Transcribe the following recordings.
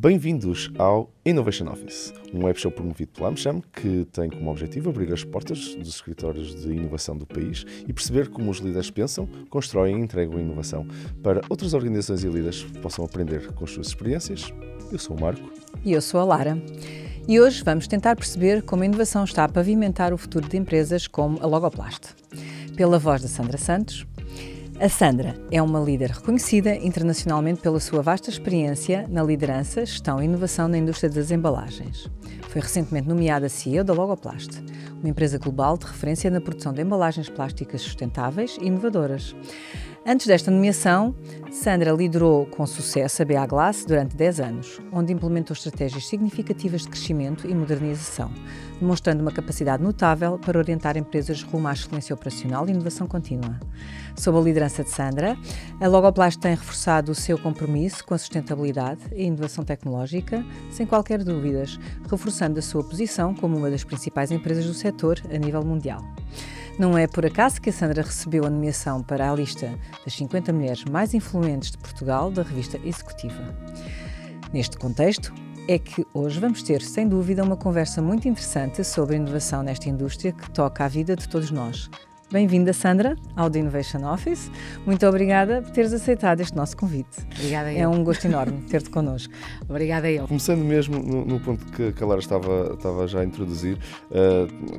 Bem-vindos ao Innovation Office, um web show promovido pela AmCham que tem como objetivo abrir as portas dos escritórios de inovação do país e perceber como os líderes pensam, constroem e entregam a inovação para outras organizações e líderes que possam aprender com as suas experiências. Eu sou o Marco. E eu sou a Lara. E hoje vamos tentar perceber como a inovação está a pavimentar o futuro de empresas como a Logoplast. Pela voz da Sandra Santos. A Sandra é uma líder reconhecida internacionalmente pela sua vasta experiência na liderança, gestão e inovação na indústria das embalagens. Foi recentemente nomeada CEO da Logoplast, uma empresa global de referência na produção de embalagens plásticas sustentáveis e inovadoras. Antes desta nomeação, Sandra liderou com sucesso a BA Glass durante 10 anos, onde implementou estratégias significativas de crescimento e modernização, demonstrando uma capacidade notável para orientar empresas rumo à excelência operacional e inovação contínua. Sob a liderança de Sandra, a Logoplast tem reforçado o seu compromisso com a sustentabilidade e inovação tecnológica, sem qualquer dúvidas, reforçando a sua posição como uma das principais empresas do setor a nível mundial. Não é por acaso que a Sandra recebeu a nomeação para a lista das 50 mulheres mais influentes de Portugal da revista Executiva. Neste contexto, é que hoje vamos ter, sem dúvida, uma conversa muito interessante sobre inovação nesta indústria que toca a vida de todos nós. Bem-vinda, Sandra, ao The Innovation Office. Muito obrigada por teres aceitado este nosso convite. Obrigada eu. É um gosto enorme ter-te connosco. Obrigada eu. Começando mesmo no ponto que a Lara estava já a introduzir,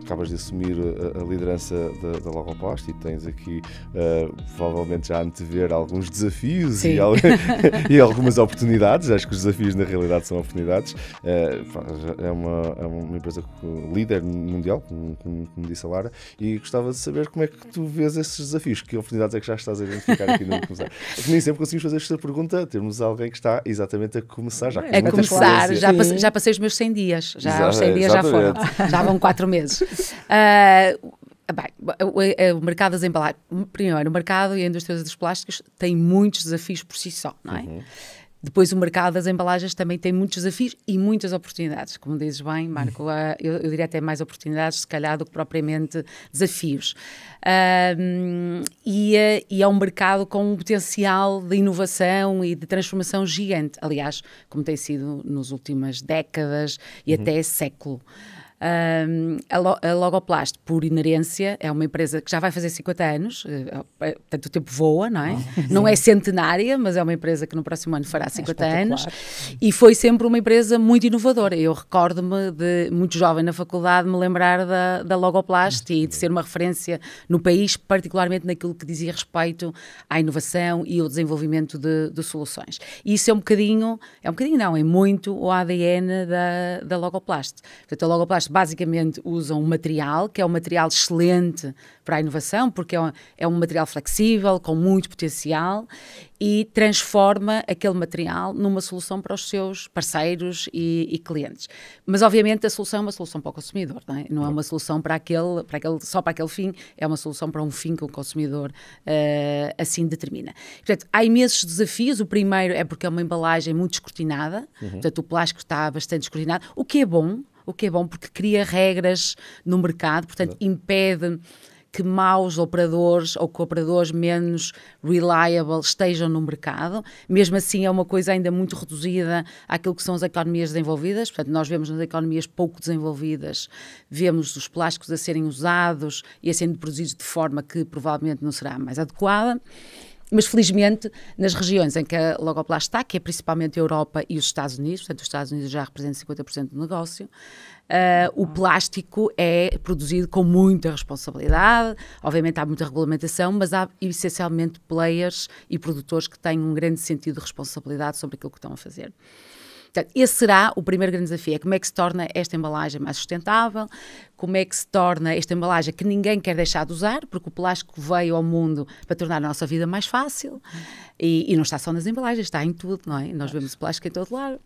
acabas de assumir a liderança da Logoplast e tens aqui provavelmente já a antever alguns desafios e algumas oportunidades. Acho que os desafios na realidade são oportunidades. É uma empresa líder mundial, como disse a Lara, e gostava de saber como é que tu vês esses desafios? Que oportunidades é que já estás a identificar aqui no começar? É que nem sempre conseguimos fazer esta pergunta, temos alguém que está exatamente a começar. Já passei os meus 100 dias, os 100 dias já foram, já vão 4 meses. O mercado das embalagens, primeiro, o mercado e a indústria dos plásticos tem muitos desafios por si só, não é? Uhum. Depois o mercado das embalagens também tem muitos desafios e muitas oportunidades, como dizes bem, Marco, eu diria até mais oportunidades, se calhar, do que propriamente desafios. E é um mercado com um potencial de inovação e de transformação gigante, aliás, como tem sido nas últimas décadas e até século. A Logoplast, por inerência, é uma empresa que já vai fazer 50 anos, portanto o tempo voa, não é? Não é centenária, mas é uma empresa que no próximo ano fará 50 anos e foi sempre uma empresa muito inovadora. Eu recordo-me de, muito jovem na faculdade, me lembrar da Logoplast e de ser uma referência no país, particularmente naquilo que dizia respeito à inovação e ao desenvolvimento de soluções. E isso é muito o ADN da Logoplast. Portanto, a Logoplast basicamente usa um material que é um material excelente para a inovação, porque é um material flexível, com muito potencial, e transforma aquele material numa solução para os seus parceiros e clientes. Mas, obviamente, a solução é uma solução para o consumidor, não é? Não é uma solução só para aquele fim, é uma solução para um fim que o consumidor assim determina. Portanto, há imensos desafios. O primeiro é porque é uma embalagem muito escrutinada, portanto, o plástico está bastante escrutinado, o que é bom porque cria regras no mercado, portanto, impede que maus operadores ou cooperadores menos reliable estejam no mercado. Mesmo assim, é uma coisa ainda muito reduzida àquilo que são as economias desenvolvidas. Portanto, nós vemos nas economias pouco desenvolvidas, vemos os plásticos a serem usados e a serem produzidos de forma que provavelmente não será a mais adequada. Mas, felizmente, nas regiões em que a Logoplast está, que é principalmente a Europa e os Estados Unidos, portanto, os Estados Unidos já representam 50% do negócio, o plástico é produzido com muita responsabilidade. Obviamente há muita regulamentação, mas há essencialmente players e produtores que têm um grande sentido de responsabilidade sobre aquilo que estão a fazer. Portanto, esse será o primeiro grande desafio, é como é que se torna esta embalagem mais sustentável, como é que se torna esta embalagem que ninguém quer deixar de usar, porque o plástico veio ao mundo para tornar a nossa vida mais fácil, e não está só nas embalagens, está em tudo, não é? Nós vemos o plástico em todo lado.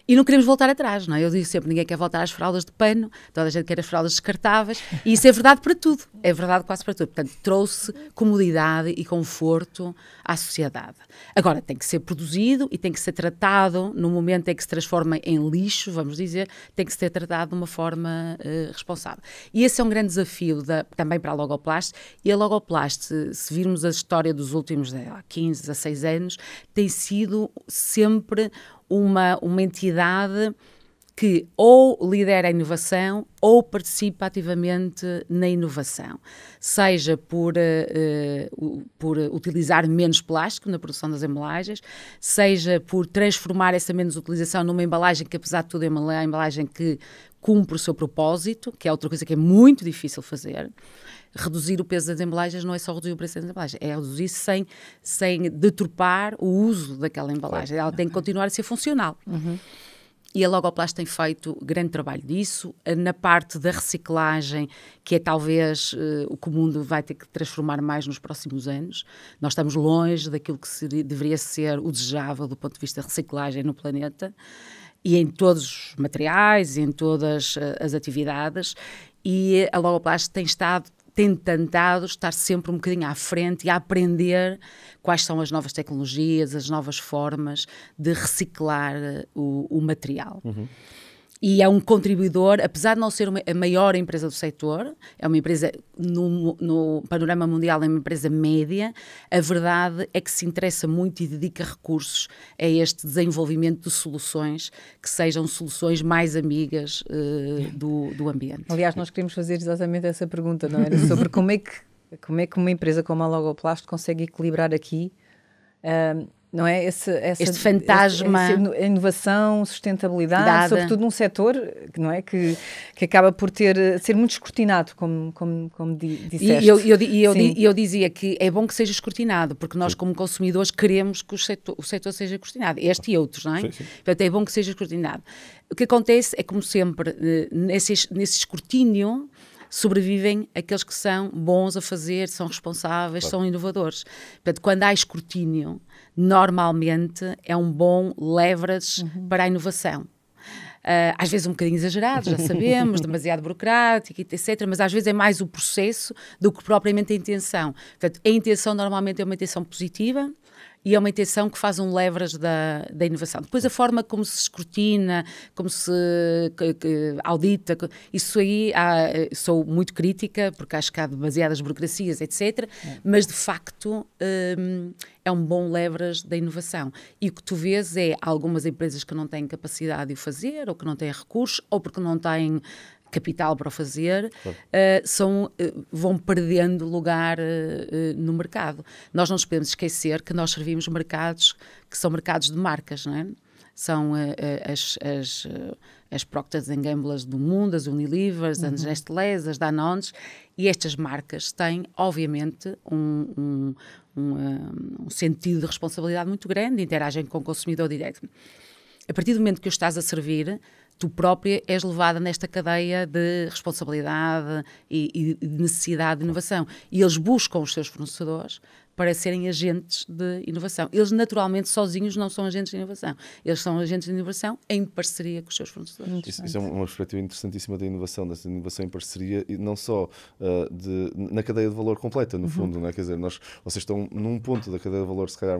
E não queremos voltar atrás, não é? Eu digo sempre, ninguém quer voltar às fraldas de pano, toda a gente quer as fraldas descartáveis, e isso é verdade para tudo, é verdade quase para tudo. Portanto, trouxe comodidade e conforto à sociedade. Agora, tem que ser produzido e tem que ser tratado no momento em que se transforma em lixo, vamos dizer, tem que ser tratado de uma forma responsável. E esse é um grande desafio também para a Logoplast, e a Logoplast, se virmos a história dos últimos 15 a 16 anos, tem sido sempre uma entidade que ou lidera a inovação ou participa ativamente na inovação, seja por utilizar menos plástico na produção das embalagens, seja por transformar essa menos utilização numa embalagem que, apesar de tudo, é uma embalagem que cumpre o seu propósito, que é outra coisa que é muito difícil fazer. Reduzir o peso das embalagens não é só reduzir o preço das embalagens, é reduzir sem deturpar o uso daquela embalagem. Ela tem que continuar a ser funcional. E a Logoplast tem feito grande trabalho disso, na parte da reciclagem, que é talvez o que o mundo vai ter que transformar mais nos próximos anos. Nós estamos longe daquilo que deveria ser o desejável do ponto de vista da reciclagem no planeta, e em todos os materiais, e em todas as atividades, e a Logoplast tem tentado estar sempre um bocadinho à frente e a aprender quais são as novas tecnologias, as novas formas de reciclar o material. E é um contribuidor, apesar de não ser a maior empresa do setor, é uma empresa, no panorama mundial, é uma empresa média, a verdade é que se interessa muito e dedica recursos a este desenvolvimento de soluções que sejam soluções mais amigas do ambiente. Aliás, nós queríamos fazer exatamente essa pergunta, não era? Sobre como é que uma empresa como a Logoplast consegue equilibrar aqui não é? Este fantasma. A inovação, sustentabilidade, sobretudo num setor, não é? Que acaba por ser muito escrutinado, como disseste. E eu dizia que é bom que seja escrutinado, porque nós, como consumidores, queremos que o setor seja escrutinado. Este e outros, não é? Sim. Portanto, é bom que seja escrutinado. O que acontece é, como sempre, nesse escrutínio, sobrevivem aqueles que são bons a fazer, são responsáveis, são inovadores. Portanto, quando há escrutínio, normalmente é um bom leverage para a inovação. Às vezes um bocadinho exagerado, já sabemos, demasiado burocrático, etc., mas às vezes é mais o processo do que propriamente a intenção. Portanto, a intenção normalmente é uma intenção positiva, e é uma intenção que faz um leverage da inovação. Depois a forma como se escrutina, como se audita, isso aí sou muito crítica, porque acho que há demasiadas burocracias, etc., mas de facto é um bom leverage da inovação. E o que tu vês é algumas empresas que não têm capacidade de o fazer, ou que não têm recursos, ou porque não têm capital para o fazer, vão perdendo lugar no mercado. Nós não nos podemos esquecer que nós servimos mercados que são mercados de marcas, não é? São as Procter & Gamble do mundo, as Unilevers, as Nestlés, as Danones, e estas marcas têm, obviamente, um sentido de responsabilidade muito grande, interagem com o consumidor direto. A partir do momento que o estás a servir, tu própria és levada nesta cadeia de responsabilidade e de necessidade de inovação. E eles buscam os seus fornecedores para serem agentes de inovação. Eles, naturalmente, sozinhos não são agentes de inovação. Eles são agentes de inovação em parceria com os seus fornecedores. Isso é uma perspectiva interessantíssima da inovação em parceria, e não só na cadeia de valor completa, no fundo, não é? Quer dizer, vocês estão num ponto da cadeia de valor, se calhar,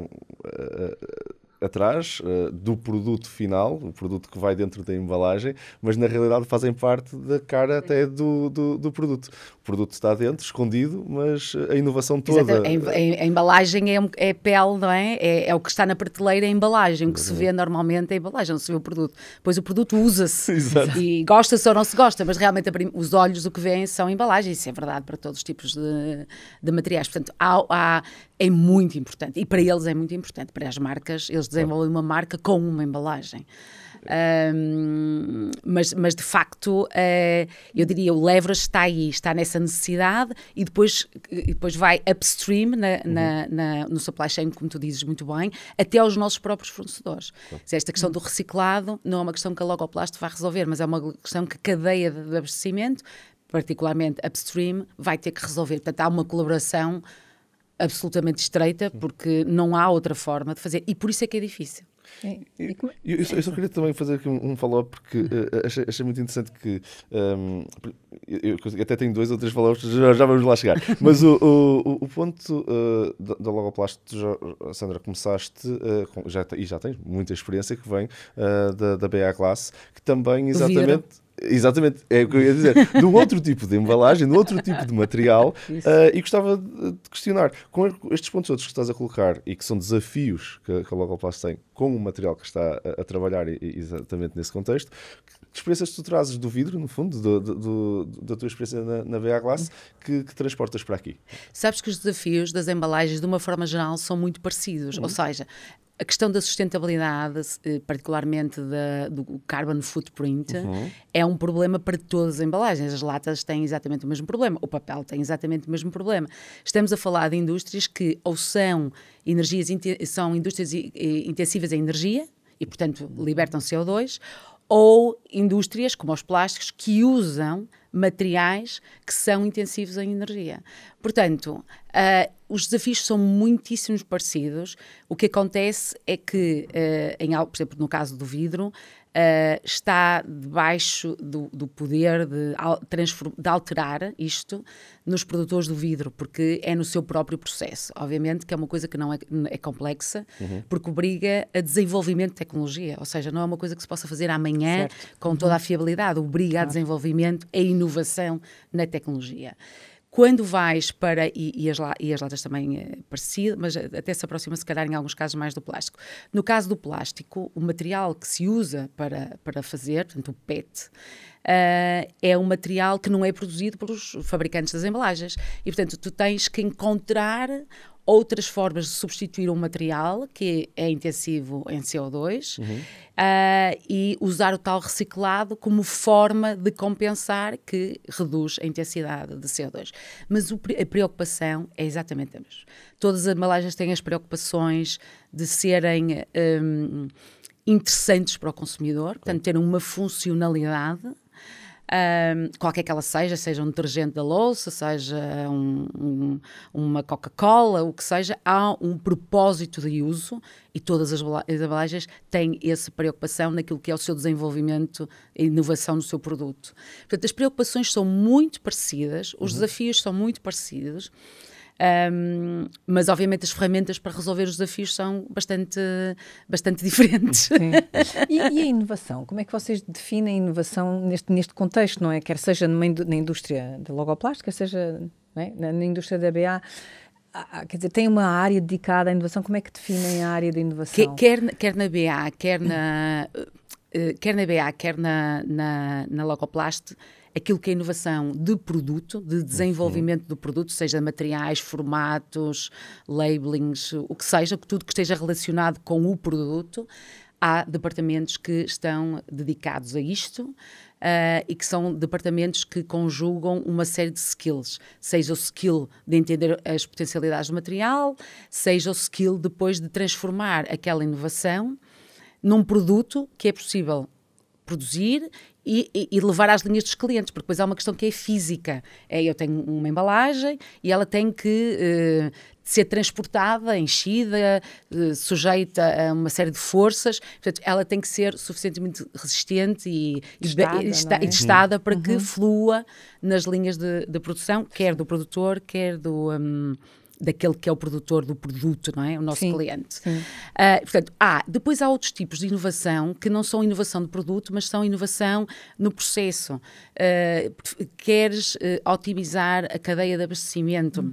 atrás do produto final, o produto que vai dentro da embalagem, mas na realidade fazem parte da cara até do produto. O produto está dentro, escondido, mas a inovação toda... A embalagem é pele, não é? É o que está na prateleira, é a embalagem. O que se vê normalmente é a embalagem, não se vê o produto. Pois o produto usa-se. E gosta-se ou não se gosta, mas realmente os olhos o que veem são embalagens. Isso é verdade para todos os tipos de materiais. Portanto, é muito importante. E para eles é muito importante. Para as marcas, eles desenvolvem uma marca com uma embalagem. Mas de facto, eu diria, o leverage está aí, está nessa necessidade, e depois vai upstream no supply chain, como tu dizes muito bem, até aos nossos próprios fornecedores. Esta questão do reciclado não é uma questão que a Logoplast vai resolver, mas é uma questão que a cadeia de abastecimento, particularmente upstream, vai ter que resolver. Portanto, há uma colaboração absolutamente estreita, porque não há outra forma de fazer, e por isso é que é difícil. Eu só queria também fazer aqui um follow-up, porque achei muito interessante que eu até tenho 2 ou 3 follow-ups, já vamos lá chegar, mas o ponto da Logoplast, Sandra, começaste já tens muita experiência, que vem da BA Classe, que também exatamente... Exatamente, é o que eu ia dizer. Do outro tipo de embalagem, do outro tipo de material, e gostava de questionar, com estes pontos outros que estás a colocar e que são desafios que a Logoplast tem com o material que está a trabalhar exatamente nesse contexto, que experiências tu trazes do vidro, no fundo, da tua experiência na BA Glass, que transportas para aqui? Sabes que os desafios das embalagens, de uma forma geral, são muito parecidos, ou seja, a questão da sustentabilidade, particularmente do carbon footprint, é um problema para todas as embalagens. As latas têm exatamente o mesmo problema, o papel tem exatamente o mesmo problema. Estamos a falar de indústrias que ou são indústrias intensivas em energia e, portanto, libertam CO2, ou indústrias, como os plásticos, que usam materiais que são intensivos em energia. Portanto, os desafios são muitíssimos parecidos. O que acontece é que, por exemplo, no caso do vidro, está debaixo do poder de alterar isto nos produtores do vidro, porque é no seu próprio processo. Obviamente que é uma coisa que não é complexa, porque obriga a desenvolvimento de tecnologia, ou seja, não é uma coisa que se possa fazer amanhã com toda a fiabilidade, obriga a desenvolvimento, a inovação na tecnologia. Quando vais para, e as latas também é parecido, mas até se aproxima se calhar em alguns casos mais do plástico. No caso do plástico, o material que se usa para fazer, portanto o PET, é um material que não é produzido pelos fabricantes das embalagens. E portanto tu tens que encontrar outras formas de substituir um material que é intensivo em CO2 e usar o tal reciclado como forma de compensar que reduz a intensidade de CO2. Mas a preocupação é exatamente a mesma. Todas as embalagens têm as preocupações de serem interessantes para o consumidor, portanto, terem uma funcionalidade, qualquer que ela seja um detergente da louça, seja uma Coca-Cola, o que seja, há um propósito de uso e todas as embalagens têm essa preocupação naquilo que é o seu desenvolvimento e inovação no seu produto. Portanto, as preocupações são muito parecidas, os desafios são muito parecidos, mas obviamente as ferramentas para resolver os desafios são bastante diferentes. Sim. E a inovação? Como é que vocês definem a inovação neste contexto, não é? Quer seja na indústria da logoplástica, seja, não é? na indústria da BA, quer dizer, tem uma área dedicada à inovação. Como é que definem a área de inovação? Quer na BA, quer na Logoplast, aquilo que é inovação de produto, de desenvolvimento do produto, seja materiais, formatos, labelings, o que seja, tudo que esteja relacionado com o produto, há departamentos que estão dedicados a isto e que são departamentos que conjugam uma série de skills, seja o skill de entender as potencialidades do material, seja o skill depois de transformar aquela inovação num produto que é possível produzir e levar às linhas dos clientes, porque depois há uma questão que é física. Eu tenho uma embalagem e ela tem que ser transportada, enchida, sujeita a uma série de forças. Portanto, ela tem que ser suficientemente resistente e testada para que flua nas linhas de produção, quer do produtor, quer daquele que é o produtor do produto, não é? O nosso cliente. Portanto, depois há outros tipos de inovação que não são inovação de produto, mas são inovação no processo. Queres otimizar a cadeia de abastecimento,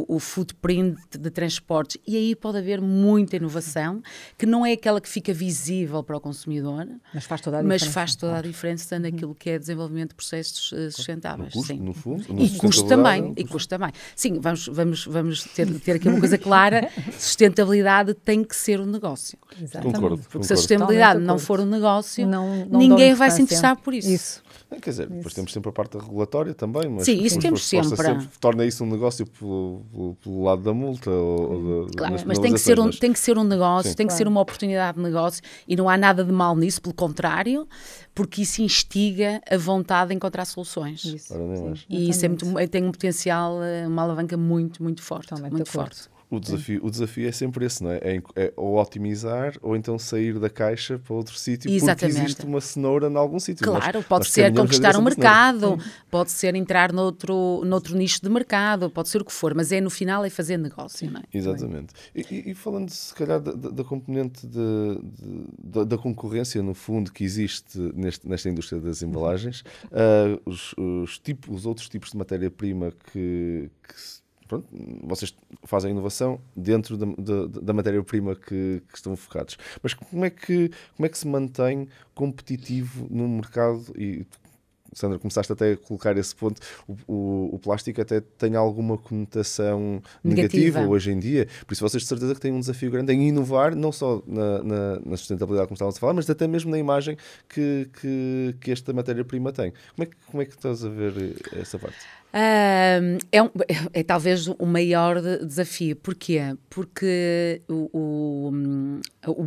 o footprint de transportes, e aí pode haver muita inovação, que não é aquela que fica visível para o consumidor, mas faz toda a diferença, faz toda a diferença naquilo que é desenvolvimento de processos sustentáveis. Custo, no fundo, e custo também. Sim, vamos ter aqui uma coisa clara: sustentabilidade tem que ser um negócio. Exatamente. Concordo. Se a sustentabilidade não for um negócio, ninguém vai se interessar por isso. Quer dizer, depois temos sempre a parte regulatória também, mas sim, isso temos sempre. Torna isso um negócio pelo lado da multa claro, mas tem que ser um negócio, tem que ser uma oportunidade de negócio, e não há nada de mal nisso, pelo contrário, porque isso instiga a vontade de encontrar soluções. Isso. E isso tem um potencial, uma alavanca muito, muito forte. Muito forte. O desafio é sempre esse, não é? É ou otimizar ou então sair da caixa para outro sítio, porque existe uma cenoura em algum sítio. Claro, pode ser conquistar um mercado, pode ser entrar noutro nicho de mercado, pode ser o que for, mas no final é fazer negócio, não é? Exatamente. E falando se calhar da componente da concorrência, no fundo, que existe nesta indústria das embalagens, os outros tipos de matéria-prima que pronto, vocês fazem inovação dentro da matéria-prima que estão focados. Mas como é que se mantém competitivo no mercado? E, Sandra, começaste até a colocar esse ponto, o plástico até tem alguma conotação negativa hoje em dia, por isso vocês de certeza que têm um desafio grande em inovar, não só na sustentabilidade como estávamos a falar, mas até mesmo na imagem que esta matéria-prima tem. Como é que estás a ver essa parte? É talvez o maior desafio. Porquê? Porque o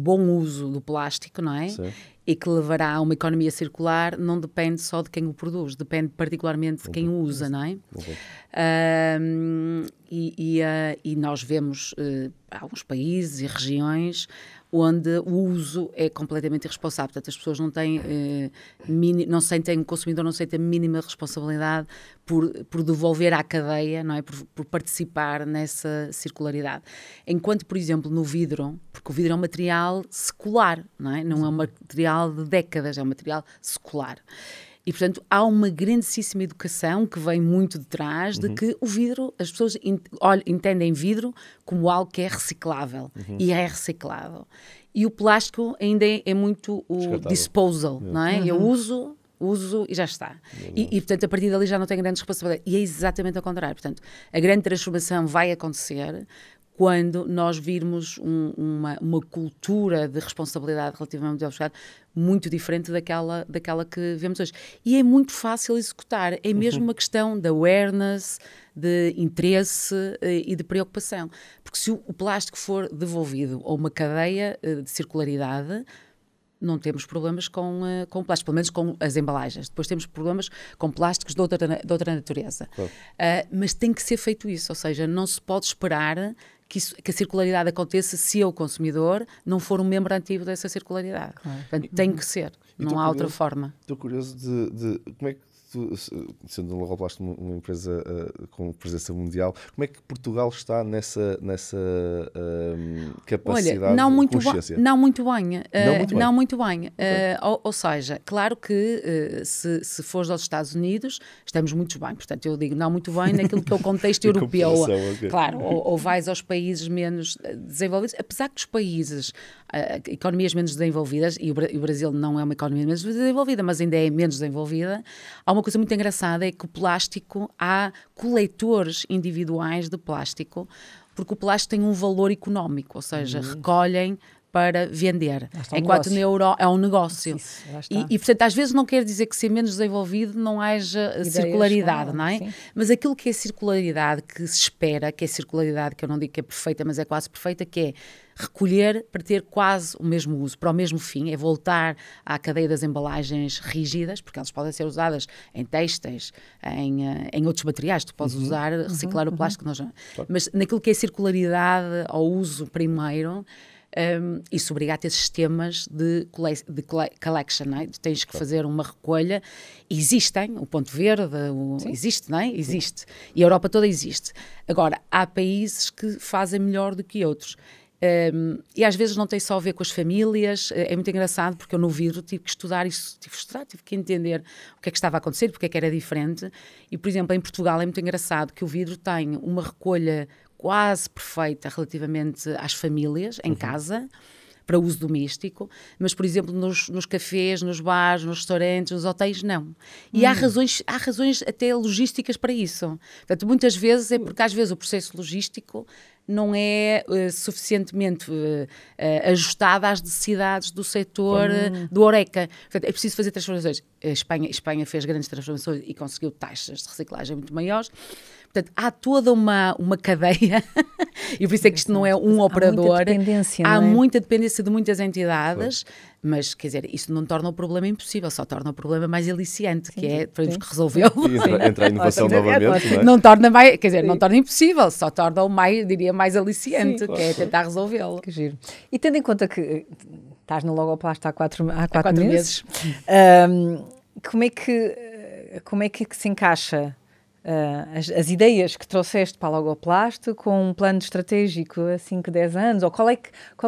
bom uso do plástico, não é? Sim. E que levará a uma economia circular, não depende só de quem o produz, depende particularmente de quem o usa, não é? E nós vemos alguns países e regiões onde o uso é completamente irresponsável. Portanto, as pessoas não sentem, o consumidor não sente a mínima responsabilidade por devolver à cadeia, não é? Por participar nessa circularidade. Enquanto, por exemplo, no vidro, porque o vidro é um material secular, não é? Não é um material de décadas, é um material secular. E, portanto, há uma grandíssima educação que vem muito de trás de que o vidro, as pessoas entendem vidro como algo que é reciclável e é reciclado. E o plástico ainda é muito o disposal, não é? Eu uso e já está. E, portanto, a partir dali já não tem grande responsabilidade. E é exatamente ao contrário. Portanto, a grande transformação vai acontecer quando nós virmos uma cultura de responsabilidade relativamente ao mercado muito diferente daquela que vemos hoje. E é muito fácil executar, é mesmo uma questão de awareness, de interesse e de preocupação. Porque se o plástico for devolvido a uma cadeia de circularidade, não temos problemas com o plástico, pelo menos com as embalagens. Depois temos problemas com plásticos de outra natureza. Claro. Mas tem que ser feito isso, ou seja, não se pode esperar que a circularidade aconteça se eu, consumidor, não for um membro ativo dessa circularidade. Claro. Portanto, tem que ser, não há outra forma. Estou curioso de como é que sendo a Logoplast uma empresa com presença mundial, como é que Portugal está nessa capacidade de consciência? Não muito bem. Okay. Ou seja, claro que se fores aos Estados Unidos, estamos muito bem. Portanto, eu digo não muito bem naquilo que é o contexto europeu. Okay. Claro, ou vais aos países menos desenvolvidos, apesar que os países, economias menos desenvolvidas, e o Brasil não é uma economia menos desenvolvida, mas ainda é menos desenvolvida, há uma coisa muito engraçada, é que o plástico, há coletores individuais de plástico, porque o plástico tem um valor económico, ou seja, recolhem para vender, enquanto na Europa é um negócio. E, portanto, às vezes não quer dizer que ser menos desenvolvido não haja circularidade, não é? Sim. Mas aquilo que é circularidade, que se espera, que é circularidade, que eu não digo que é perfeita, mas é quase perfeita, que é recolher para ter quase o mesmo uso, para o mesmo fim, é voltar à cadeia das embalagens rígidas, porque elas podem ser usadas em têxteis, em outros materiais, tu podes usar, reciclar o plástico, mas naquilo que é circularidade ao uso primeiro, isso obriga a ter sistemas de collection, não é? Tens que fazer uma recolha. Existem, o Ponto Verde, existe, não é? Existe. E a Europa toda existe. Agora, há países que fazem melhor do que outros. E às vezes não tem só a ver com as famílias. É muito engraçado porque eu no vidro tive que estudar isso, tive que entender o que é que estava a acontecer, porque é que era diferente. E, por exemplo, em Portugal é muito engraçado que o vidro tem uma recolha quase perfeita relativamente às famílias, em casa, para uso doméstico, mas, por exemplo, nos cafés, nos bares, nos restaurantes, nos hotéis, não. E há razões até logísticas para isso. Portanto, muitas vezes é porque, às vezes, o processo logístico não é suficientemente ajustado às necessidades do setor do Horeca. Portanto, é preciso fazer transformações. A Espanha fez grandes transformações e conseguiu taxas de reciclagem muito maiores. Portanto, há toda uma cadeia, e por isso é que isto não é um operador. Há muita dependência de muitas entidades, mas, quer dizer, isso não torna o problema impossível, só torna o problema mais aliciante, que é termos que resolvê-lo. Entra a inovação novamente, não é? Não torna mais, quer dizer, não torna impossível, só torna o mais, diria, mais aliciante, que é tentar resolvê-lo. Que giro. E tendo em conta que estás no Logoplast há quatro meses. Como é que se encaixa as ideias que trouxeste para a Logoplast com um plano estratégico a 5, 10 anos? Ou qual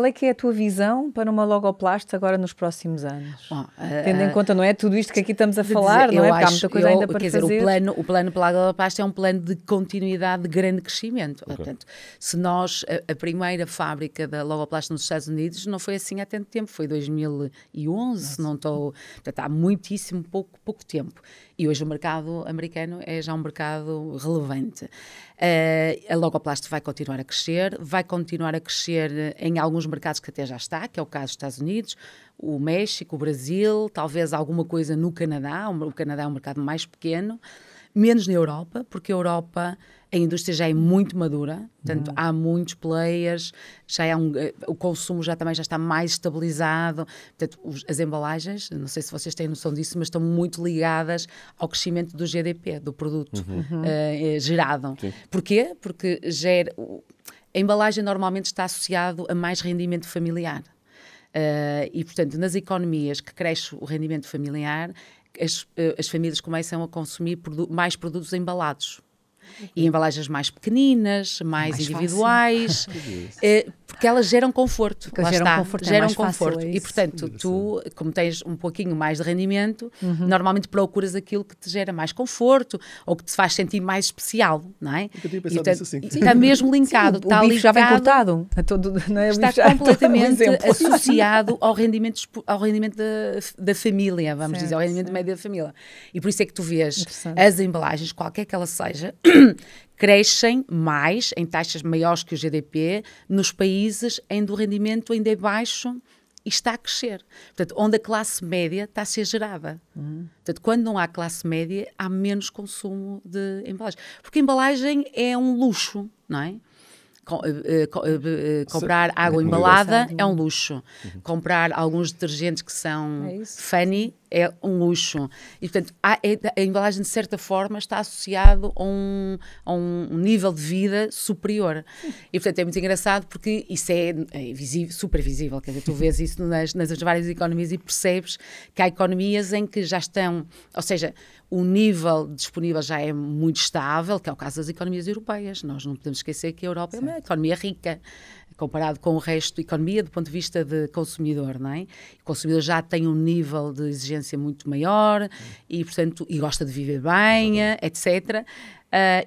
é que é a tua visão para uma Logoplast agora nos próximos anos? Bom, tendo em conta, não é, tudo isto que aqui estamos a falar, não é? Porque há muita coisa ainda para fazer. O plano para a Logoplast é um plano de continuidade de grande crescimento. Okay. Portanto, se nós, a primeira fábrica da Logoplast nos Estados Unidos não foi assim há tanto tempo, foi 2011, se não estou... Portanto, há muitíssimo pouco tempo. E hoje o mercado americano é já um mercado relevante. A Logoplast vai continuar a crescer em alguns mercados que até já está, que é o caso dos Estados Unidos, o México, o Brasil, talvez alguma coisa no Canadá. O Canadá é um mercado mais pequeno, menos na Europa, porque a Europa, a indústria já é muito madura, portanto, há muitos players, o consumo também já está mais estabilizado, portanto, as embalagens, não sei se vocês têm noção disso, mas estão muito ligadas ao crescimento do GDP, do produto gerado. Sim. Porquê? Porque a embalagem normalmente está associado a mais rendimento familiar. E, portanto, nas economias que cresce o rendimento familiar, as famílias começam a consumir mais produtos embalados. E embalagens mais pequeninas, mais individuais, porque elas geram conforto. Geram conforto. E, portanto, tu, como tens um pouquinho mais de rendimento, normalmente procuras aquilo que te gera mais conforto ou que te faz sentir mais especial, não é? Eu tinha pensado nisso assim. Está mesmo linkado. Sim, o bife já vem cortado. Não é? Está completamente associado ao rendimento da família, vamos dizer, ao rendimento médio da família. E por isso é que tu vês as embalagens, qualquer que ela seja, crescem mais, em taxas maiores que o GDP, nos países onde o rendimento ainda é baixo e está a crescer. Portanto, onde a classe média está a ser gerada. Portanto, quando não há classe média, há menos consumo de embalagem. Porque a embalagem é um luxo, não é? Comprar água embalada é um luxo. Comprar alguns detergentes que são funny é um luxo. E, portanto, a embalagem, de certa forma, está associado a um nível de vida superior. E, portanto, é muito engraçado porque isso é visível, super visível. Quer dizer, tu vês isso nas várias economias e percebes que há economias em que já estão... Ou seja, o nível disponível já é muito estável, que é o caso das economias europeias. Nós não podemos esquecer que a Europa é uma economia rica, comparado com o resto da economia do ponto de vista de consumidor, não é? O consumidor já tem um nível de exigência muito maior e, portanto, gosta de viver bem, etc.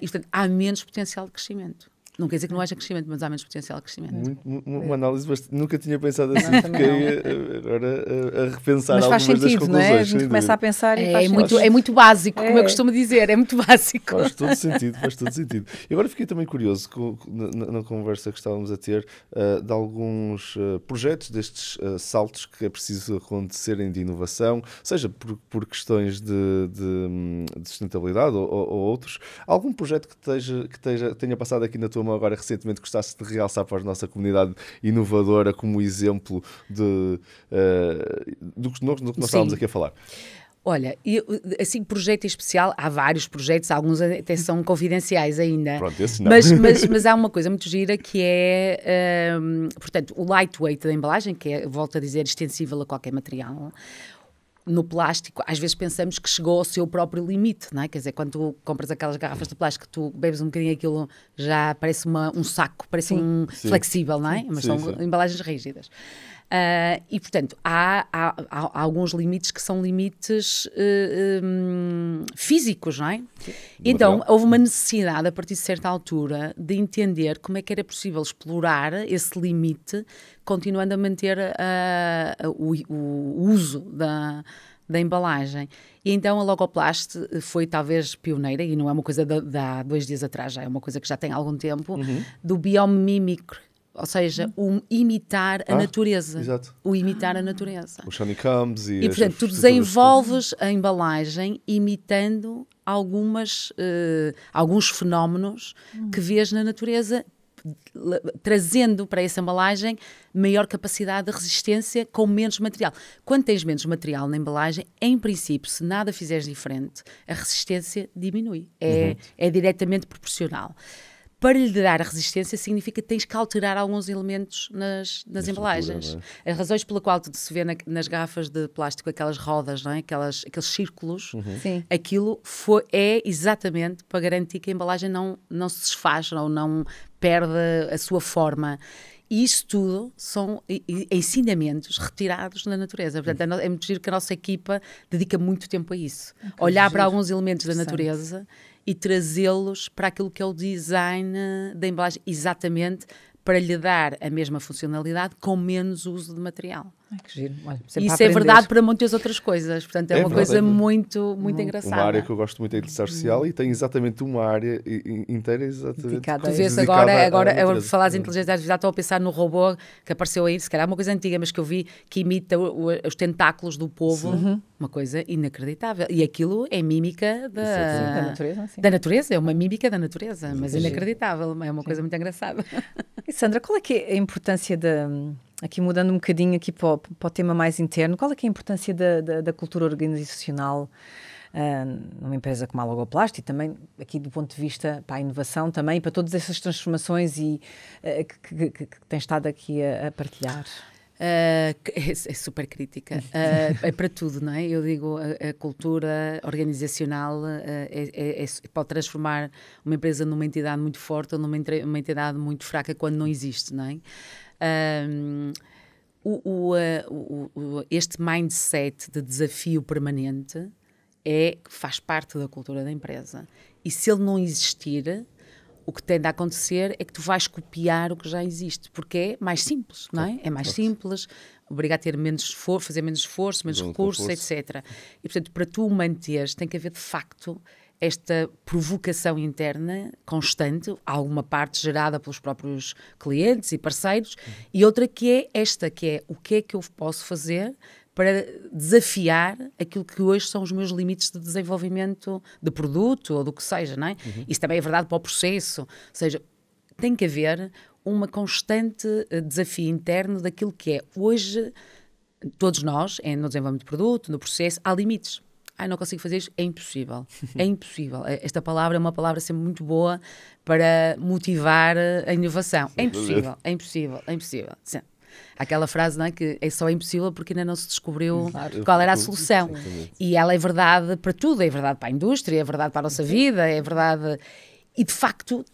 E, portanto, há menos potencial de crescimento. Não quer dizer que não haja crescimento, mas há menos potencial de crescimento. Uma análise bastante... Nunca tinha pensado assim, fiquei agora a repensar algumas das conclusões. Mas faz sentido, não é? A gente começa a pensar e é muito básico, como eu costumo dizer, é muito básico. Faz todo sentido. E agora fiquei também curioso, na conversa que estávamos a ter, de alguns projetos destes saltos que é preciso acontecerem de inovação, seja por questões de sustentabilidade ou outros. Algum projeto que tenha passado aqui na tua agora recentemente gostasse de realçar para a nossa comunidade inovadora como exemplo do que nós estávamos aqui a falar? Olha, assim, projeto em especial, há vários projetos, alguns até são confidenciais ainda. Pronto, esse não. Mas há uma coisa muito gira que é, portanto, o lightweight da embalagem, que é, volto a dizer, extensível a qualquer material. No plástico, às vezes pensamos que chegou ao seu próprio limite, não é? Quer dizer, quando tu compras aquelas garrafas de plástico, tu bebes um bocadinho aquilo, já parece um saco, parece flexível, não é? Mas são embalagens rígidas. E, portanto, há alguns limites que são limites físicos, não é? Então, houve uma necessidade, a partir de certa altura, de entender como é que era possível explorar esse limite, continuando a manter o uso da embalagem. E então a Logoplast foi talvez pioneira, e não é uma coisa de há 2 dias atrás, já é uma coisa que já tem algum tempo, do biomimicry. ou seja, o imitar a natureza. Exato. O imitar a natureza. Os honeycombs E portanto, tu desenvolves a embalagem imitando alguns fenómenos que vês na natureza, trazendo para essa embalagem maior capacidade de resistência com menos material. Quando tens menos material na embalagem, em princípio, se nada fizeres diferente, a resistência diminui. É diretamente proporcional. Para lhe dar a resistência significa que tens que alterar alguns elementos nas embalagens. As razões pela qual se vê nas garrafas de plástico aquelas rodas, não é? Aqueles círculos, aquilo é exatamente para garantir que a embalagem não se desfaz ou não perde a sua forma. E isso tudo são ensinamentos retirados na natureza. Portanto, é muito giro que a nossa equipa dedica muito tempo a isso. Olhar para alguns elementos da natureza e trazê-los para aquilo que é o design da embalagem, exatamente para lhe dar a mesma funcionalidade com menos uso de material. Que giro. Olha, isso é verdade para muitas outras coisas. Portanto, é uma coisa muito engraçada. Uma área que eu gosto muito é a inteligência artificial e tem exatamente uma área inteira exatamente tu vês agora falares de inteligência artificial, estou a pensar no robô que apareceu aí, se calhar uma coisa antiga, mas que eu vi que imita os tentáculos do povo. Uma coisa inacreditável. E aquilo é mímica da natureza. Sim. Da natureza, é uma mímica da natureza, mas inacreditável. É uma coisa muito engraçada. E Sandra, qual é que é a importância aqui mudando um bocadinho aqui para o tema mais interno, qual é que é a importância da cultura organizacional numa empresa como a Logoplast e também aqui do ponto de vista para a inovação também, para todas essas transformações que tem estado aqui a partilhar? É super crítica. É para tudo, não é? Eu digo, a cultura organizacional pode transformar uma empresa numa entidade muito forte ou numa entidade muito fraca quando não existe, não é? Este mindset de desafio permanente faz parte da cultura da empresa. E se ele não existir, o que tende a acontecer é que tu vais copiar o que já existe, porque é mais simples, não é? É mais simples, obriga a ter menos esforço, fazer menos esforço, menos recursos, etc. E, portanto, para tu o manteres, tem que haver, de facto, esta provocação interna constante, alguma parte gerada pelos próprios clientes e parceiros, e outra que é esta, que é o que é que eu posso fazer para desafiar aquilo que hoje são os meus limites de desenvolvimento de produto ou do que seja, não é? Isso também é verdade para o processo, ou seja, tem que haver uma constante desafio interno daquilo que é hoje, todos nós, no desenvolvimento de produto, no processo, há limites. Não consigo fazer isto, é impossível. É impossível. Esta palavra é uma palavra sempre muito boa para motivar a inovação. É impossível, é impossível, é impossível. Sim. Aquela frase, não é, que é só impossível porque ainda não se descobriu qual era a solução. E ela é verdade para tudo, é verdade para a indústria, é verdade para a nossa vida, é verdade... E, de facto,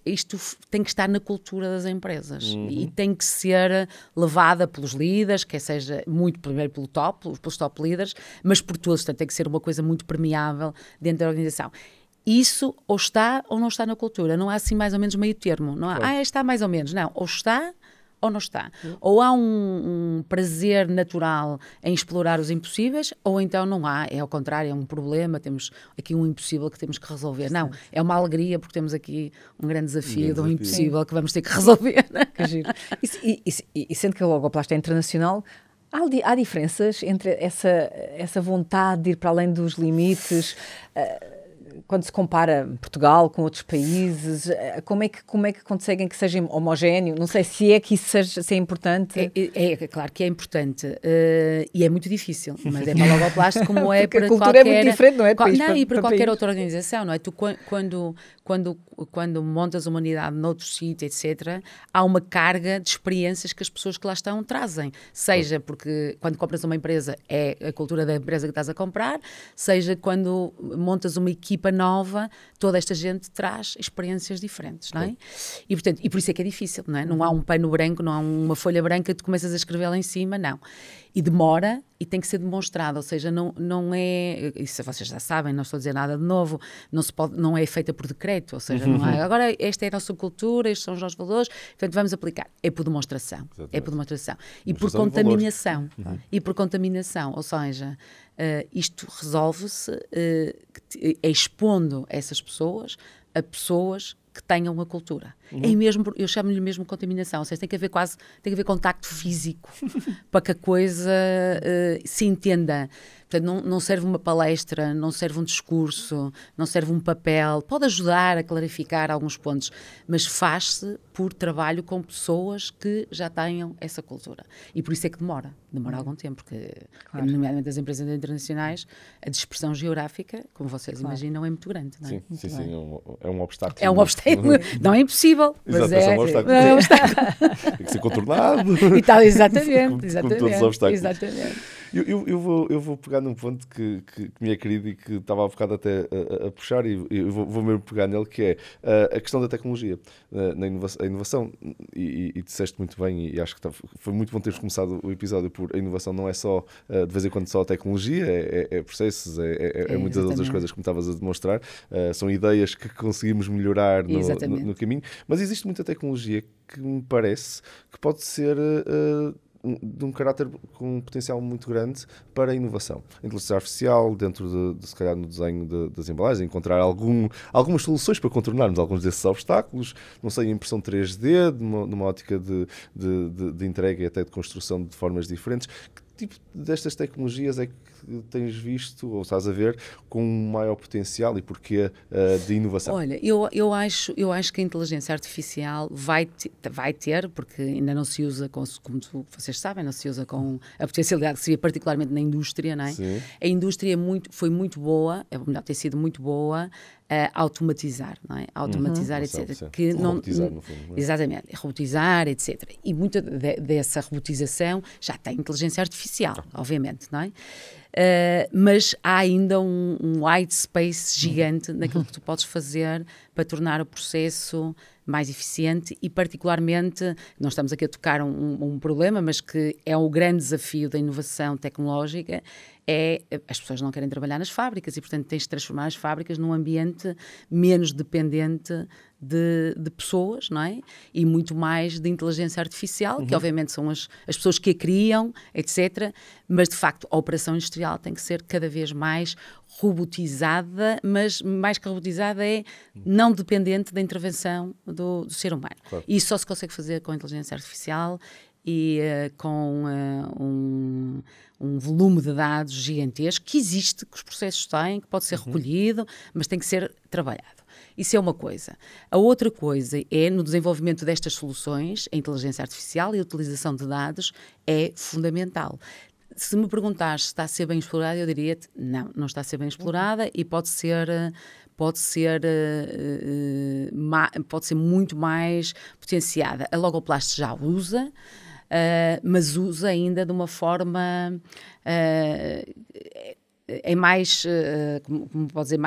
isto tem que estar na cultura das empresas e tem que ser levada pelos líderes, quer seja muito primeiro pelos top líderes, mas por todos. Portanto, tem que ser uma coisa muito permeável dentro da organização. Isso ou está ou não está na cultura. Não há assim mais ou menos meio termo. Não há, está mais ou menos. Não, ou está ou não está. Ou há um prazer natural em explorar os impossíveis, ou então não há. É ao contrário, é um problema, temos aqui um impossível que temos que resolver. Não, é uma alegria porque temos aqui um grande desafio de um impossível que vamos ter que resolver. Que giro. E sendo que a Logoplast é internacional, há diferenças entre essa vontade de ir para além dos limites... Quando se compara Portugal com outros países, como é que conseguem que seja homogéneo? Não sei se é que isso é importante. É claro que é importante e é muito difícil, mas é para a Logoplast como é para qualquer... a cultura é muito diferente, não é? E para qualquer outra organização, não é? Tu quando montas uma unidade noutro sítio, etc., há uma carga de experiências que as pessoas que lá estão trazem. Seja porque quando compras uma empresa é a cultura da empresa que estás a comprar, seja quando montas uma equipa nova, toda esta gente traz experiências diferentes, não é? E, portanto, por isso é que é difícil, não é? Não há um pano branco, não há uma folha branca que tu começas a escrever lá em cima, não. E demora e tem que ser demonstrado, ou seja, não é, isso vocês já sabem, não estou a dizer nada de novo, não é feita por decreto, ou seja, não é, agora esta é a nossa cultura, estes são os nossos valores, portanto vamos aplicar. É por demonstração. Exatamente. É por demonstração. E por contaminação. E por contaminação, ou seja, isto resolve-se expondo essas pessoas a pessoas que tenham a cultura. É mesmo, eu chamo-lhe mesmo contaminação, ou seja, tem que haver contacto físico para que a coisa se entenda. Portanto, não serve uma palestra, não serve um discurso, não serve um papel, pode ajudar a clarificar alguns pontos, mas faz-se por trabalho com pessoas que já tenham essa cultura. E por isso é que demora algum tempo, porque, nomeadamente as empresas internacionais, a dispersão geográfica, como vocês imaginam, é muito grande. Não é? Sim, é um obstáculo. É um obstáculo, não é impossível, mas é um obstáculo. É um obstáculo. Tem que ser contornado. E tal, exatamente. Como todos os obstáculos. Exatamente. Eu vou pegar num ponto que me é querido e que estava há bocado até a puxar, e eu vou mesmo pegar nele, que é a questão da tecnologia, a inovação, e disseste muito bem, e acho que foi muito bom teres começado o episódio por a inovação não é só, de vez em quando, só a tecnologia, é processos, é muitas outras coisas que me estavas a demonstrar, são ideias que conseguimos melhorar no caminho, mas existe muita tecnologia que me parece que pode ser de um caráter com um potencial muito grande para a inovação. A inteligência artificial, dentro de se calhar no desenho das embalagens, encontrar algumas soluções para contornarmos alguns desses obstáculos, não sei, impressão 3D, numa ótica de entrega e até de construção de formas diferentes. Que tipo destas tecnologias é que tens visto ou estás a ver com um maior potencial e porquê de inovação? Olha, eu acho que a inteligência artificial vai ter, porque ainda não se usa, como vocês sabem, não se usa com a potencialidade que se vê particularmente na indústria, não é? Sim. A indústria foi muito boa, ou melhor, tem sido muito boa a automatizar, não é? Automatizar, etc. Sim. Que robotizar, no fundo. Não é? Exatamente, robotizar, etc. E muita dessa robotização já tem inteligência artificial, obviamente, não é? Mas há ainda um white space gigante naquilo que tu podes fazer para tornar o processo mais eficiente e, particularmente, nós estamos aqui a tocar um problema, mas que é o grande desafio da inovação tecnológica, as pessoas não querem trabalhar nas fábricas e, portanto, tens de transformar as fábricas num ambiente menos dependente de pessoas, não é? E muito mais de inteligência artificial, que obviamente são as pessoas que a criam, etc. Mas, de facto, a operação industrial tem que ser cada vez mais robotizada, mas mais que robotizada é não dependente da intervenção do ser humano. Claro. E isso só se consegue fazer com a inteligência artificial e com um volume de dados gigantesco que existe, que os processos têm, que pode ser recolhido, mas tem que ser trabalhado. Isso é uma coisa. A outra coisa é, no desenvolvimento destas soluções, a inteligência artificial e a utilização de dados é fundamental. Se me perguntares se está a ser bem explorada, eu diria-te, não está a ser bem explorada e pode ser muito mais potenciada. A Logoplast já usa, mas usa ainda de uma forma mais, como pode dizer,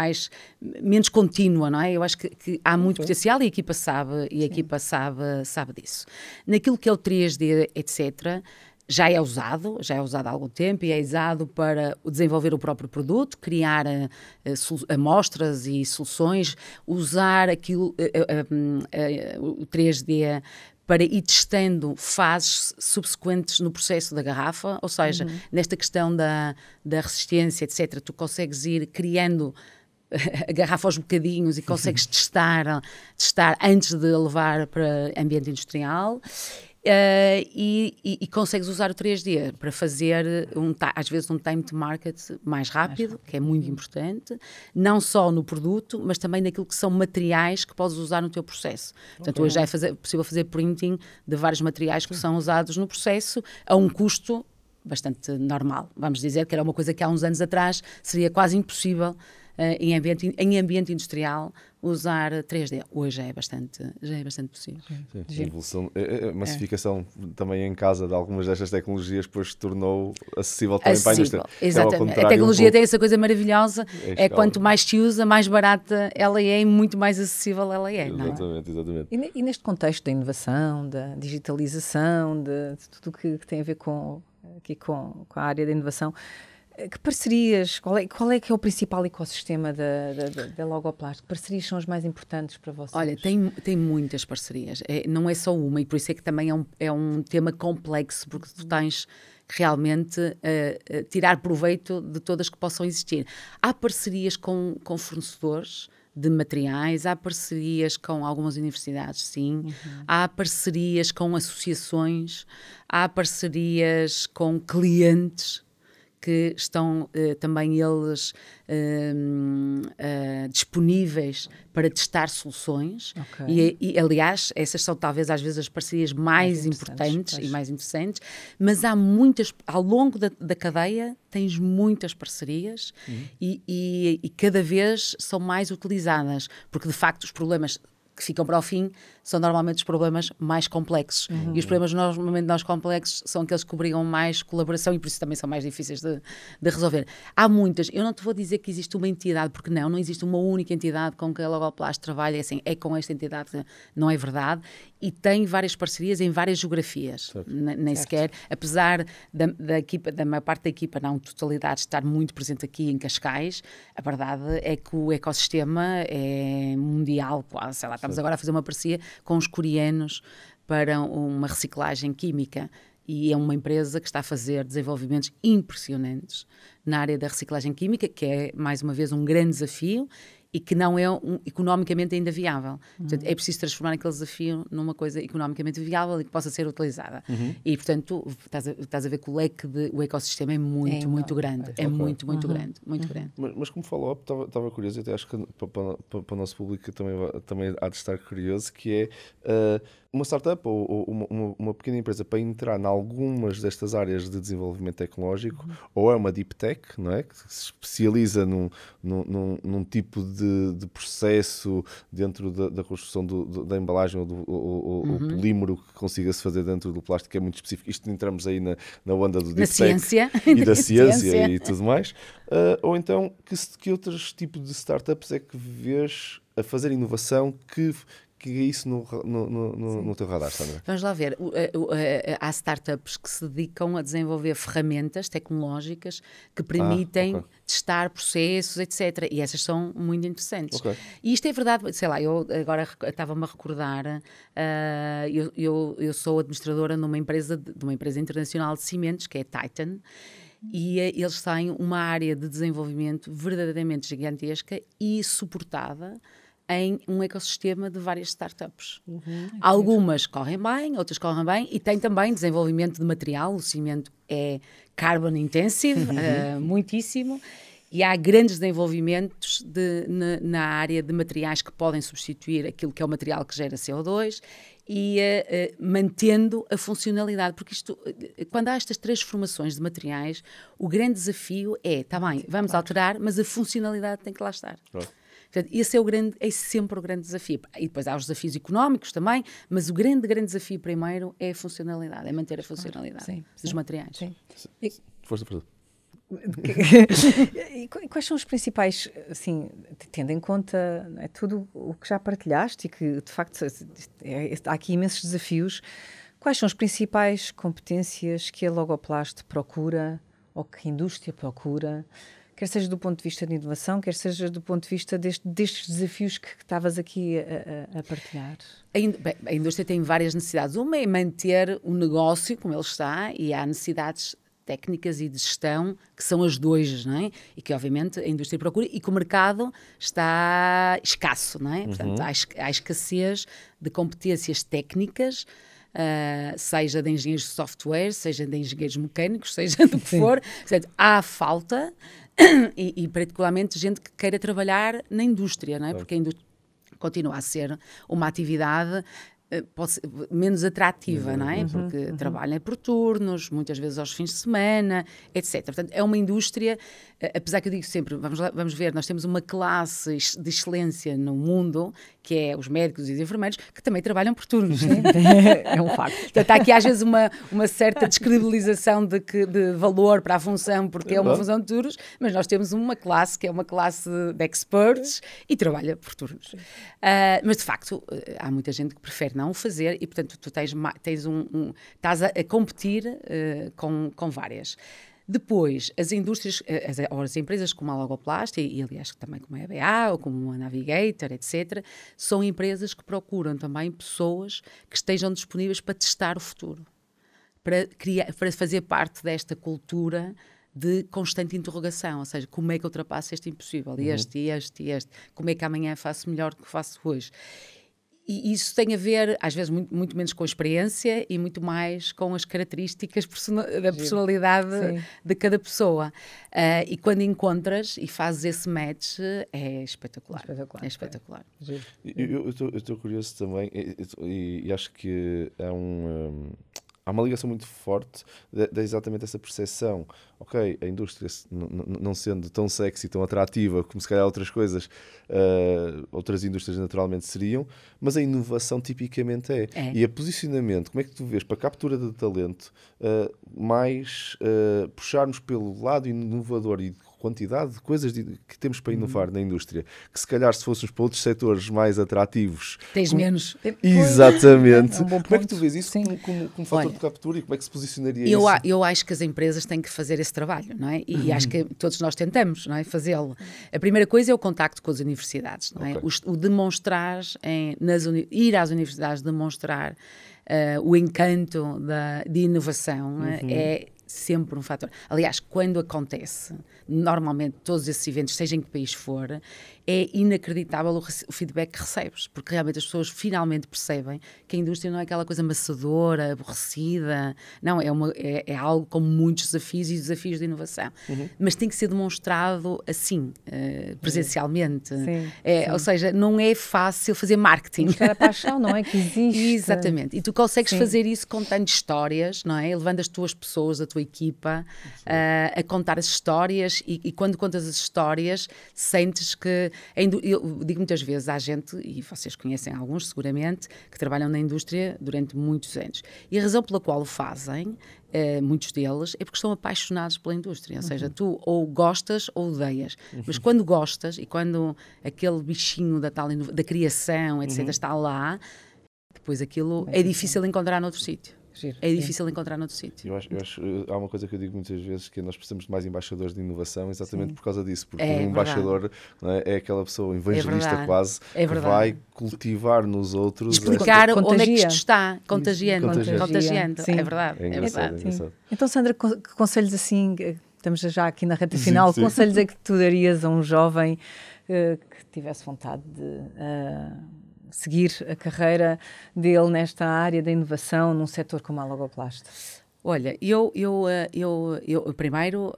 menos contínua, não é? Eu acho que há muito potencial e a equipa sabe disso. Naquilo que é o 3D, etc., já é usado há algum tempo e é usado para desenvolver o próprio produto, criar amostras e soluções, usar o 3D para ir testando fases subsequentes no processo da garrafa, ou seja, nesta questão da resistência, etc., tu consegues ir criando a garrafa aos bocadinhos e consegues testar antes de levar para ambiente industrial. E consegues usar o 3D para fazer, às vezes, um time to market mais rápido, que é muito importante, não só no produto, mas também naquilo que são materiais que podes usar no teu processo. Portanto, hoje já é possível fazer printing de vários materiais que são usados no processo a um custo bastante normal. Vamos dizer que era uma coisa que há uns anos atrás seria quase impossível em ambiente industrial usar 3D. Hoje já é bastante possível. Sim, a evolução, a massificação também em casa de algumas destas tecnologias depois se tornou acessível também para a indústria. Exatamente. A tecnologia tem essa coisa maravilhosa, quanto mais se usa, mais barata ela é e muito mais acessível ela é. Exatamente, não é? exatamente. E neste contexto da inovação, da digitalização, de tudo o que tem a ver com a área da inovação, que parcerias, qual é que é o principal ecossistema da Logoplast? Que parcerias são as mais importantes para vocês? Olha, tem muitas parcerias, não é só uma, e por isso é que também é um tema complexo, porque tu tens realmente tirar proveito de todas que possam existir. Há parcerias com fornecedores de materiais, há parcerias com algumas universidades, sim, há parcerias com associações, há parcerias com clientes que estão também eles disponíveis para testar soluções. E, aliás, essas são talvez às vezes as parcerias mais importantes e mais interessantes, mas há muitas, ao longo da cadeia tens muitas parcerias e cada vez são mais utilizadas, porque de facto os problemas que ficam para o fim são normalmente os problemas mais complexos. E os problemas normalmente mais complexos são aqueles que obrigam mais colaboração e por isso também são mais difíceis de resolver. Há muitas. Eu não te vou dizer que existe uma entidade, porque não existe uma única entidade com que a Logoplast trabalha, assim, é com esta entidade, não é verdade, e tem várias parcerias em várias geografias. Nem sequer, apesar da maior parte da equipa, não totalidade, estar muito presente aqui em Cascais, a verdade é que o ecossistema é mundial, quase. Sei lá, estamos agora a fazer uma parceria com os coreanos para uma reciclagem química e é uma empresa que está a fazer desenvolvimentos impressionantes na área da reciclagem química, que é, mais uma vez, um grande desafio e que não é economicamente ainda viável. Portanto, é preciso transformar aquele desafio numa coisa economicamente viável e que possa ser utilizada. E, portanto, estás a ver que o ecossistema é muito grande. É muito grande. Mas como follow-up, estava curioso, e até acho que para o nosso público também há de estar curioso, que é uma startup ou uma pequena empresa para entrar em algumas destas áreas de desenvolvimento tecnológico, ou é uma deep tech, não é? Que se especializa num tipo de processo dentro da construção da embalagem ou o polímero que consiga-se fazer dentro do plástico, que é muito específico. Isto entramos aí na onda do deep tech e da ciência e tudo mais. Ou então, que outros tipos de startups é que vês a fazer inovação que é isso no teu radar, Sandra? Vamos lá ver. Há startups que se dedicam a desenvolver ferramentas tecnológicas que permitem testar processos, etc. E essas são muito interessantes. E isto é verdade, sei lá, eu agora estava-me a recordar, eu sou administradora de uma empresa internacional de cimentos, que é Titan, e eles têm uma área de desenvolvimento verdadeiramente gigantesca e suportada em um ecossistema de várias startups. Algumas correm bem, outras correm bem, e tem também desenvolvimento de material. O cimento é carbon intensive, muitíssimo, e há grandes desenvolvimentos na área de materiais que podem substituir aquilo que é o material que gera CO2 e mantendo a funcionalidade, porque quando há estas transformações de materiais, o grande desafio é, está bem, vamos alterar, mas a funcionalidade tem que lá estar. Portanto, esse é sempre o grande desafio. E depois há os desafios económicos também, mas o grande desafio primeiro é a funcionalidade, é manter a funcionalidade dos materiais. Força. E quais são os principais, assim, tendo em conta tudo o que já partilhaste e que, de facto, há aqui imensos desafios, quais são as principais competências que a Logoplast procura ou que a indústria procura, quer seja do ponto de vista de inovação, quer seja do ponto de vista destes desafios que estavas aqui a partilhar? A indústria tem várias necessidades. Uma é manter o negócio como ele está, e há necessidades técnicas e de gestão, que são as duas, não é? E que, obviamente, a indústria procura e que o mercado está escasso, não é? Portanto, há escassez de competências técnicas, seja de engenheiros de software, seja de engenheiros mecânicos, seja do que for. Portanto, há falta e particularmente gente que queira trabalhar na indústria, não é? Porque a indústria continua a ser uma atividade menos atrativa, não é? Porque trabalha por turnos, muitas vezes aos fins de semana, etc. Portanto, é uma indústria, apesar que eu digo sempre, vamos ver, nós temos uma classe de excelência no mundo, que é os médicos e os enfermeiros, que também trabalham por turnos. É um facto. Portanto, há aqui às vezes uma certa descredibilização de valor para a função, porque é uma função de turnos, mas nós temos uma classe que é uma classe de experts e trabalha por turnos. Mas, de facto, há muita gente que prefere não o fazer e, portanto, tu estás a competir com várias. Depois, as indústrias, as empresas como a Logoplast e aliás também como a EBA ou como a Navigator, etc., são empresas que procuram também pessoas que estejam disponíveis para testar o futuro, para fazer parte desta cultura de constante interrogação, ou seja, como é que eu ultrapasso este impossível, este, como é que amanhã faço melhor do que faço hoje. E isso tem a ver, às vezes, muito menos com a experiência e muito mais com as características da personalidade de cada pessoa. E quando encontras e fazes esse match, é espetacular. É espetacular. Eu estou curioso também, e acho que há uma ligação muito forte de exatamente essa percepção. Ok, a indústria não sendo tão sexy, tão atrativa como se calhar outras coisas, outras indústrias naturalmente seriam, mas a inovação tipicamente é. E a posicionamento, como é que tu vês para a captura de talento, mais puxarmos pelo lado inovador e quantidade de coisas que temos para inovar na indústria, que se calhar se fôssemos para outros setores mais atrativos... Tens menos. Exatamente. É um bom ponto. Como é que tu vês isso como fator de captura e como é que se posicionaria isso? Eu acho que as empresas têm que fazer esse trabalho, não é? E acho que todos nós tentamos, não é? Fazê-lo. A primeira coisa é o contacto com as universidades, não é? O demonstrar, ir às universidades demonstrar o encanto de inovação é sempre um fator. Aliás, quando acontece, normalmente todos esses eventos, seja em que país for, é inacreditável o feedback que recebes, porque realmente as pessoas finalmente percebem que a indústria não é aquela coisa maçadora, aborrecida, não, é algo com muitos desafios e desafios de inovação. Mas tem que ser demonstrado assim, presencialmente. Sim. Ou seja, não é fácil fazer marketing. Mostrar a paixão, não é? Que existe. Exatamente. E tu consegues fazer isso contando histórias, não é? Levando as tuas pessoas, a tua equipa, a contar as histórias e quando contas as histórias, sentes que... Eu digo muitas vezes à gente, e vocês conhecem alguns seguramente, que trabalham na indústria durante muitos anos. E a razão pela qual o fazem, muitos deles, é porque estão apaixonados pela indústria. Ou seja, tu ou gostas ou odeias. Mas quando gostas e quando aquele bichinho da criação, etc., está lá, depois aquilo é difícil encontrar noutro sítio. É difícil encontrar noutro sítio. Eu acho, há uma coisa que eu digo muitas vezes, que nós precisamos de mais embaixadores de inovação exatamente por causa disso, porque um embaixador, não é aquela pessoa evangelista quase, que vai cultivar nos outros... Explicar onde é que isto está, contagiando. É verdade. É engraçado. Então, Sandra, que conselhos assim, estamos já aqui na reta final, conselhos é que tu darias a um jovem que tivesse vontade de... seguir a carreira dele nesta área da inovação num setor como a Logoplast? Olha, eu primeiro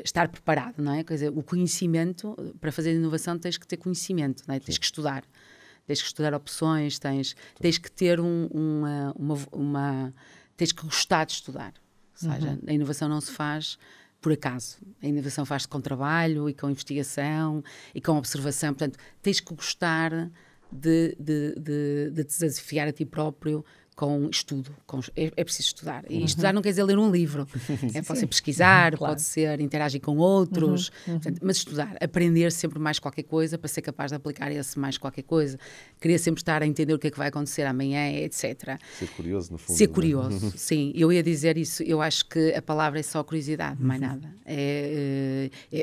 estar preparado, não é? Quer dizer, o conhecimento, para fazer inovação tens que ter conhecimento, não é? Tens que estudar. Tens que estudar opções, tens que ter tens que gostar de estudar. Ou seja, a inovação não se faz por acaso. A inovação faz-se com trabalho e com investigação e com observação. Portanto, tens que gostar de te desafiar a ti próprio com estudo. É preciso estudar. E estudar não quer dizer ler um livro. Pode ser pesquisar, pode ser interagir com outros. Portanto, mas estudar, aprender sempre mais qualquer coisa para ser capaz de aplicar esse mais qualquer coisa. Querer sempre estar a entender o que é que vai acontecer amanhã, etc. Ser curioso, no fundo. Ser curioso, sim. Eu ia dizer isso. Eu acho que a palavra é só curiosidade, mais nada.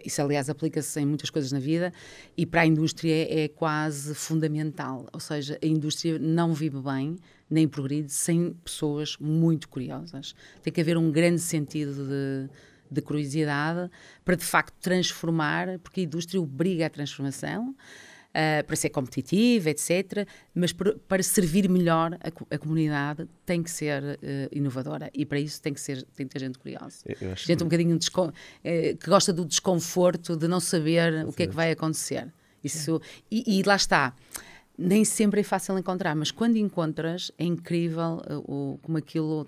Isso, aliás, aplica-se em muitas coisas na vida e para a indústria é quase fundamental. Ou seja, a indústria não vive bem nem progride sem pessoas muito curiosas. Tem que haver um grande sentido de curiosidade para, de facto, transformar, porque a indústria obriga à transformação, para ser competitiva, etc., mas para servir melhor a comunidade tem que ser inovadora e para isso tem que ter gente curiosa. Gente um bocadinho que gosta do desconforto de não saber o que é que vai acontecer. Isso, e lá está. Nem sempre é fácil encontrar, mas quando encontras é incrível como aquilo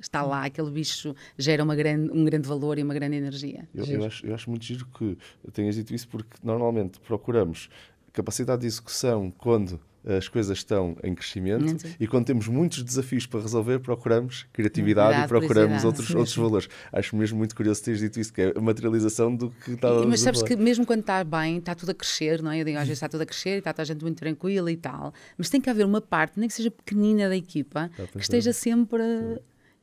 está lá, aquele bicho gera um grande valor e uma grande energia. Eu acho muito giro que tenhas dito isso, porque normalmente procuramos capacidade de execução quando as coisas estão em crescimento e quando temos muitos desafios para resolver, procuramos criatividade e procuramos outros valores. Acho mesmo muito curioso teres dito isso, que é a materialização do que está a falar. Mas sabes que mesmo quando está bem, está tudo a crescer, não é? Eu digo, às vezes está tudo a crescer e está a gente muito tranquila e tal, mas tem que haver uma parte, nem que seja pequenina da equipa, que esteja sempre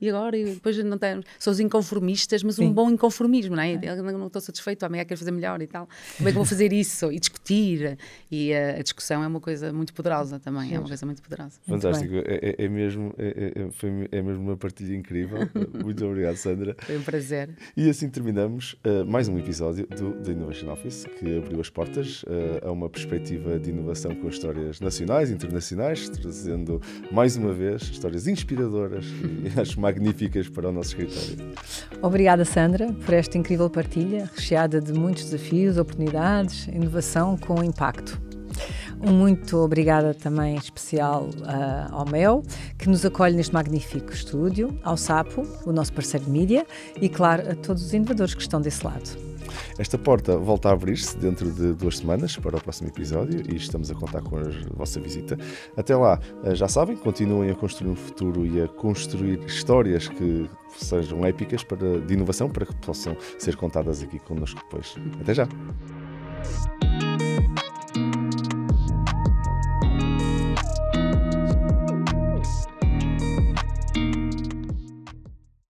e agora? E depois não tem, são os inconformistas, mas um bom inconformismo, não é? Não estou satisfeito, amanhã quero fazer melhor e tal. Como é que vou fazer isso? E discutir. E a discussão é uma coisa muito poderosa também, é uma coisa muito poderosa. Fantástico, é mesmo uma partilha incrível. Muito obrigado, Sandra. Foi um prazer. E assim terminamos mais um episódio do Innovation Office, que abriu as portas a uma perspectiva de inovação com histórias nacionais e internacionais, trazendo mais uma vez histórias inspiradoras e acho magníficas para o nosso escritório. Obrigada, Sandra, por esta incrível partilha, recheada de muitos desafios, oportunidades, inovação com impacto. Um muito obrigada também especial ao Mel, que nos acolhe neste magnífico estúdio, ao Sapo, o nosso parceiro de mídia, e, claro, a todos os inovadores que estão desse lado. Esta porta volta a abrir-se dentro de 2 semanas para o próximo episódio e estamos a contar com a vossa visita. Até lá, já sabem, continuem a construir um futuro e a construir histórias que sejam épicas de inovação para que possam ser contadas aqui connosco depois. Até já!